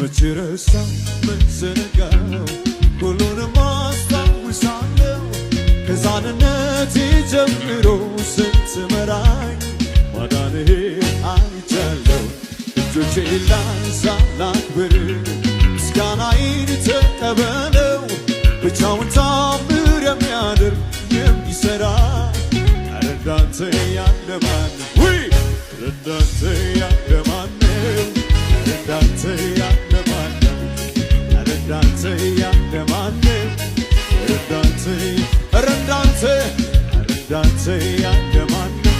መች ረሳው መች ዘነጋው ሁሉንም አስታውሳለሁ ከሕፃንነቴ ጀምሮ ስትመራኝ ማዳንህን አይቻለሁ እጆቼን ላንሳ ላክብር ምስጋናዬን ተቀበለው ብቻውን ታምር የሚያደርግ የሚሠራ ኧረ እንዳንተ ያለ ማነው ኧረ እንዳንተ ያለ ማነው ኧረ እንዳንተ ያለ ማነው ኧረ እንዳንተ ያለ ማነው ኧረ እንዳንተ ኧረ እንዳንተ ኧረ እንዳንተ ያለ ማነው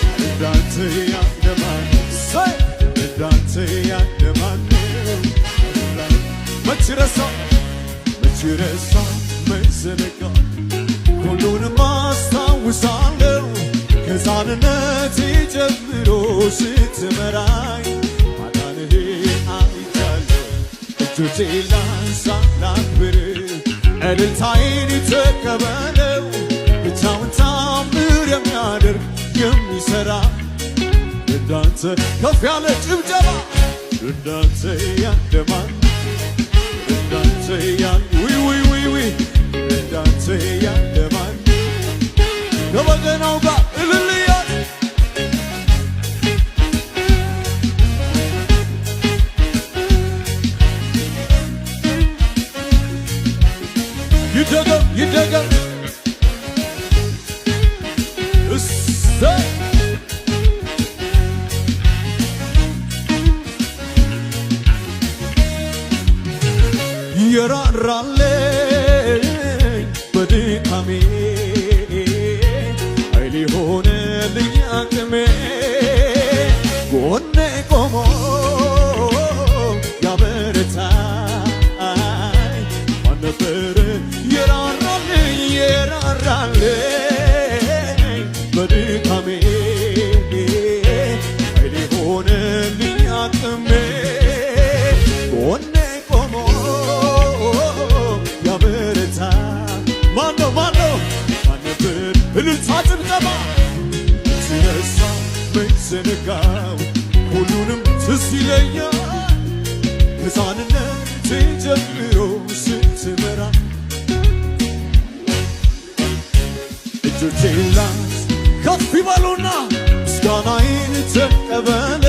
ኧረ እንዳንተ ያለ ማነው ኧረ እንዳንተ ያለ ማነው መች ረሳው መች ረሳው መች ዘነጋው ሁሉንም አስታውሳለሁ ከሕፃንነቴ ጀምሮ ስትመራኝ ማዳንህን አይቻለሁ እጆቼን ላንሳ ላክብር እልልታዬን ተቀበለው ብቻውን ታምር የሚያደርግ የሚሠራ እንዳንተ ከፍ ያለ ጭብጨባ እንዳንተ ያለ ማን እንዳንተ ያለ ዊ እንዳንተ ያለ ማን ከበገናው ጋር እልልያል ይደገም ይደገም እሰይ የራራልኝ በድካሜ ኃይል ሆነልኝ አቅሜ ጎኔ ቆሞ ያበረታኝ ማን ነበረ የራራልኝ በድካሜ ኃይል ሆነልኝ አቅሜ ጎኔ ቆሞ ማን ነበር እልልታ ጭብጨባ መች ረሳው መች ዘነጋው ሁሉንም ትዝ ይለኛል ከሕፃንነቴ ጀምሮ ስትመራ እጆቼን ላንሳ ከፍ ይበሉና ምስጋናዬን ተቀበል